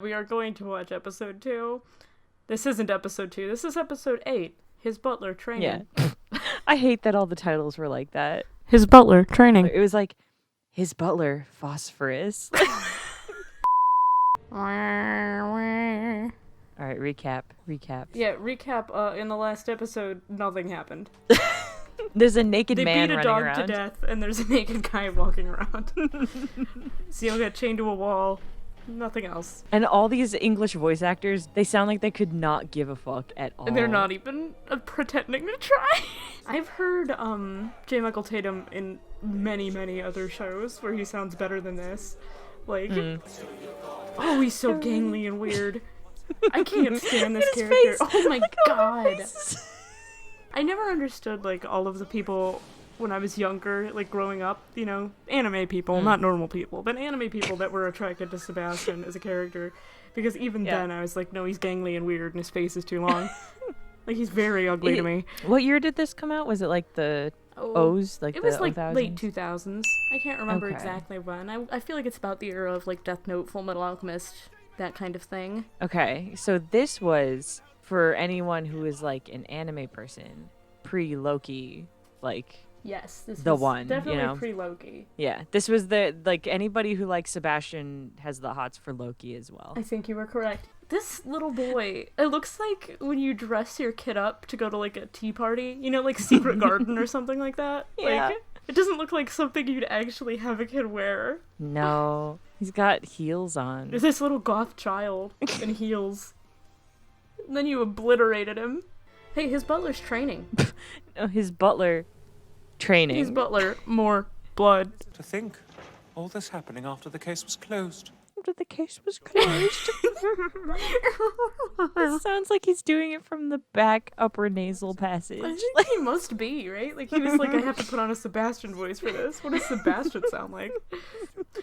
We are going to watch episode 2. This isn't episode 2, this is episode 8. His Butler training. Yeah. I hate that all the titles were like that. His Butler training. It was like, his butler, phosphorus. Alright, recap. Yeah, recap. In the last episode, nothing happened. There's a naked man running around. They beat a dog to death, and there's a naked guy walking around. Ciel got chained to a wall. Nothing else. And all these English voice actors, they sound like they could not give a fuck at all. And they're not even pretending to try. I've heard J. Michael Tatum in many, many other shows where he sounds better than this. Like, oh, he's so gangly and weird. I can't stand this character. Face. Oh my god. I never understood, like, all of the people when I was younger, like, growing up, you know, anime people, not normal people, but anime people that were attracted to Sebastian as a character. Because even then, I was like, no, he's gangly and weird and his face is too long. Like, he's very ugly to me. What year did this come out? Was it, like, the O's? Like, it was, like, 2000s? late 2000s. I can't remember exactly when. I feel like it's about the era of, like, Death Note, Full Metal Alchemist, that kind of thing. Okay, so this was, for anyone who is, like, an anime person, pre-Loki, like... Yes, this the was one, definitely you know? pre-Loki. Yeah, this was the, like, anybody who likes Sebastian has the hots for Loki as well. I think you were correct. This little boy, it looks like when you dress your kid up to go to, like, a tea party, you know, like Secret Garden or something like that. Yeah. Like, it doesn't look like something you'd actually have a kid wear. No, he's got heels on. There's this little goth child in heels. And then you obliterated him. Hey, his butler's training. His butler training. His butler, more blood. To think, all this happening after the case was closed. After the case was closed. It sounds like he's doing it from the back upper nasal passage. I think he must be, right? Like, he was like, I have to put on a Sebastian voice for this. What does Sebastian sound like?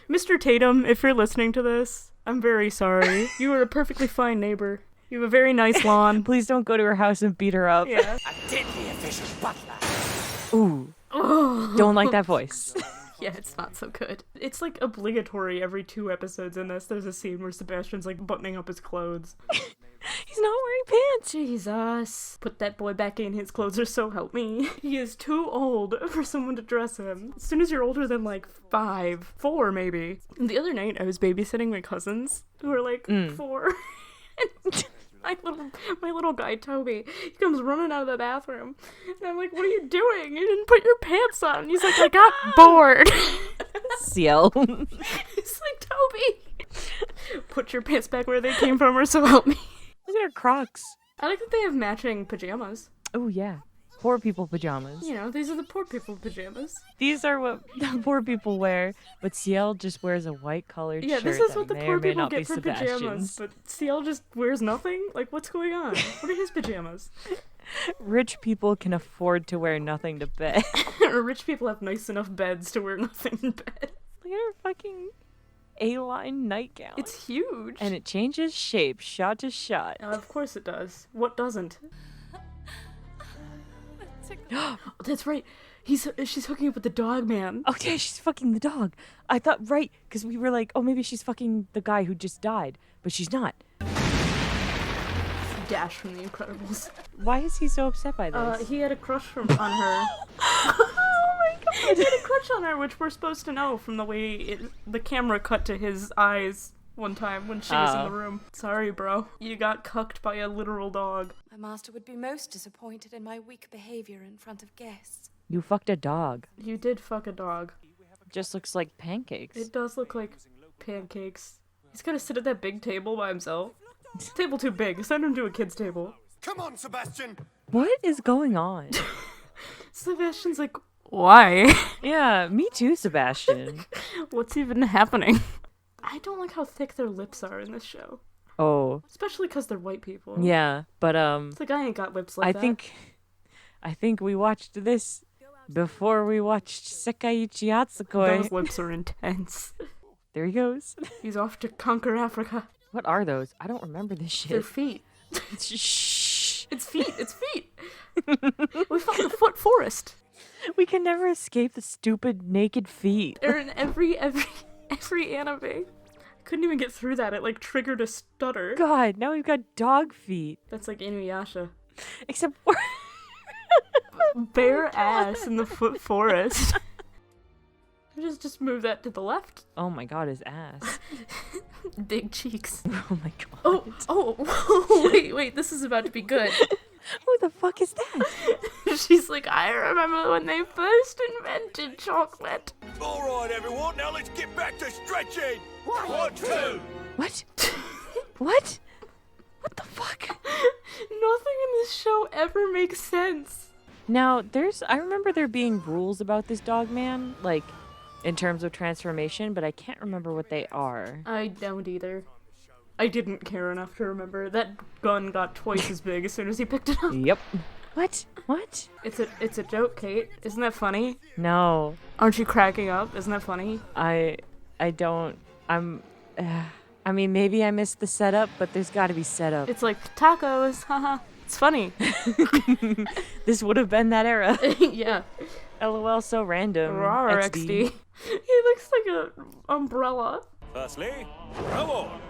Mr. Tatum, if you're listening to this, I'm very sorry. You are a perfectly fine neighbor. You have a very nice lawn. Please don't go to her house and beat her up. Yeah. A deadly official butler. Ooh. Don't like that voice. Yeah, it's not so good. It's like obligatory every 2 episodes in this. There's a scene where Sebastian's like buttoning up his clothes. He's not wearing pants. Jesus. Put that boy back in his clothes or so help me. He is too old for someone to dress him. As soon as you're older than like 4 maybe. The other night I was babysitting my cousins who are like 4. And my little guy Toby, he comes running out of the bathroom, and I'm like, "What are you doing? You didn't put your pants on." And he's like, "I got bored." Ciel. He's like, "Toby, put your pants back where they came from, or so help me." Look at her Crocs. I like that they have matching pajamas. Oh yeah, poor people pajamas. You know, these are the poor people pajamas. These are what the poor people wear, but Ciel just wears a white collared shirt. Yeah, this is that what the may poor or may people not be get for pajamas. Sebastian's. But Ciel just wears nothing. Like, what's going on? What are his pajamas? Rich people can afford to wear nothing to bed. Or rich people have nice enough beds to wear nothing in bed. Look at her fucking A-line nightgown. It's huge. And it changes shape, shot to shot. Of course it does. What doesn't? That's right. She's hooking up with the dog man. Oh yeah, she's fucking the dog. I thought, right, because we were like, oh, maybe she's fucking the guy who just died. But she's not. Dash from The Incredibles. Why is he so upset by this? He had a crush on her. Oh my god. He had a crush on her, which we're supposed to know from the way the camera cut to his eyes one time when she was in the room. Sorry, bro. You got cucked by a literal dog. My master would be most disappointed in my weak behavior in front of guests. You fucked a dog. You did fuck a dog. Just looks like pancakes. It does look like pancakes. He's gonna sit at that big table by himself. Table too big. Send him to a kid's table. Come on, Sebastian. What is going on? Sebastian's like, why? Yeah, me too, Sebastian. What's even happening? I don't like how thick their lips are in this show. Oh. Especially because they're white people. Yeah, but The guy ain't got lips like that. I think we watched this before we watched Sekaiichi Hatsukoi. Those lips are intense. There he goes. He's off to conquer Africa. What are those? I don't remember this They're shit. feet. Shh. It's feet. It's feet. We found the foot forest. We can never escape the stupid naked feet. They're in every anime. Couldn't even get through that. It like triggered a stutter. God, now we've got dog feet. That's like Inuyasha. Except Bare ass in the foot forest. Just move that to the left. oh my God, his ass. Big cheeks. Oh my God. Oh, wait, this is about to be good. Who the fuck is that? She's like, I remember when they first invented chocolate. All right, everyone, now let's get back to stretching. 1, 2. What? What? What the fuck? Nothing in this show ever makes sense. Now, I remember there being rules about this dog man, like, in terms of transformation, but I can't remember what they are. I don't either. I didn't care enough to remember. That gun got twice as big as soon as he picked it up. Yep. What? What? It's a joke, Kate. Isn't that funny? No. Aren't you cracking up? Isn't that funny? I don't. I mean, maybe I missed the setup, but there's got to be setup. It's like tacos, haha. It's funny. This would have been that era. Yeah. LOL, so random. Rawr, XD. He looks like an umbrella. Firstly, come on.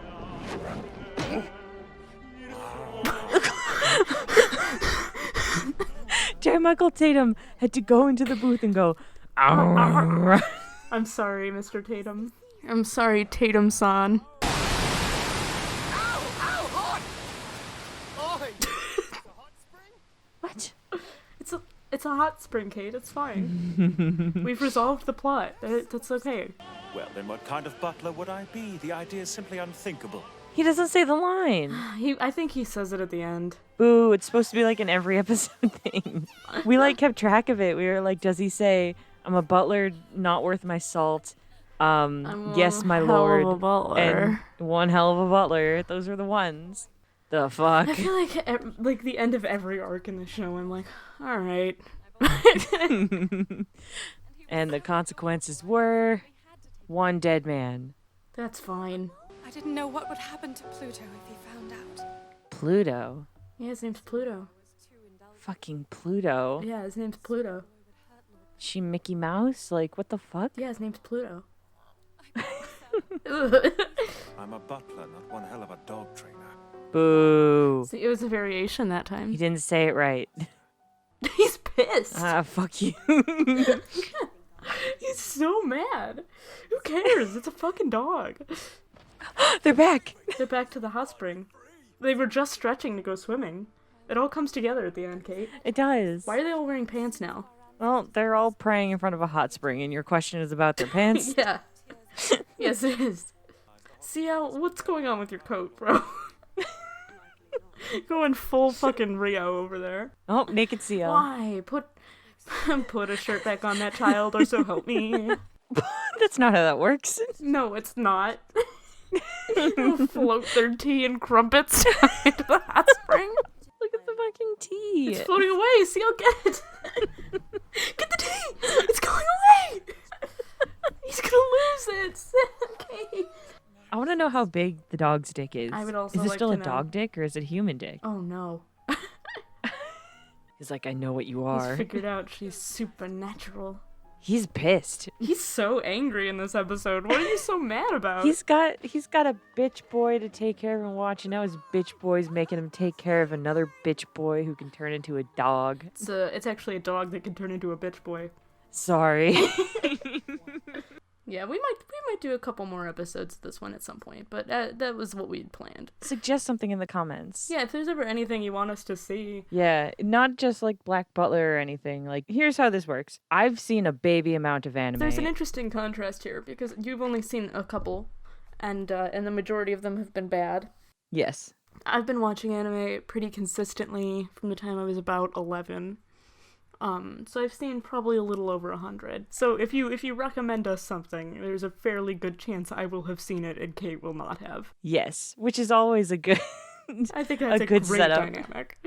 J. Michael Tatum had to go into the booth and go, "Arr." I'm sorry, Mr. Tatum. I'm sorry, Tatum-san. What? It's a hot spring, Kate. It's fine. We've resolved the plot. That's okay. Well, then what kind of butler would I be? The idea is simply unthinkable. He doesn't say the line. I think he says it at the end. Boo, it's supposed to be like an every episode thing. We like kept track of it. We were like, does he say, I'm a butler, not worth my salt? Yes, my lord. Hell of a butler. And one hell of a butler. Those are the ones. The fuck? I feel like the end of every arc in the show, I'm like, all right. And the consequences were one dead man. That's fine. I didn't know what would happen to Pluto if he found out. Pluto? Yeah, his name's Pluto. Fucking Pluto. Yeah, his name's Pluto. She Mickey Mouse? Like, what the fuck? Yeah, his name's Pluto. I'm a butler, not one hell of a dog trainer. Boo. See, it was a variation that time. He didn't say it right. He's pissed. Ah, fuck you. He's so mad. Who cares? It's a fucking dog. They're back. They're back to the hot spring. They were just stretching to go swimming. It all comes together at the end, Kate. It does. Why are they all wearing pants now? Well, they're all praying in front of a hot spring, and your question is about their pants? Yeah. Yes, it is. Ciel, what's going on with your coat, bro? Going full fucking Rio over there. Oh, naked Ciel. Why? Put a shirt back on that child, or so help me. That's not how that works. No, it's not. They'll float their tea and crumpets down into the hot spring. Look at the fucking tea. It's floating away. Ciel, get it. Get the tea. It's going away. He's gonna lose it. Okay. I want to know how big the dog's dick is. I would also Is it like still to a know. dog dick or is it a human dick? Oh no. He's like, I know what you He's are. figured out she's supernatural. He's pissed. He's so angry in this episode. What are you so mad about? He's got a bitch boy to take care of and watch, and now his bitch boy's making him take care of another bitch boy who can turn into a dog. It's actually a dog that can turn into a bitch boy. Sorry. Yeah, we might do a couple more episodes of this one at some point, but that was what we'd planned. Suggest something in the comments. Yeah, if there's ever anything you want us to see. Yeah, not just like Black Butler or anything. Like, here's how this works. I've seen a baby amount of anime. There's an interesting contrast here because you've only seen a couple, and the majority of them have been bad. Yes. I've been watching anime pretty consistently from the time I was about 11. So I've seen probably a little over 100. So if you recommend us something, there's a fairly good chance I will have seen it and Kate will not have. Yes, which is always a good I think that's a good great setup. dynamic.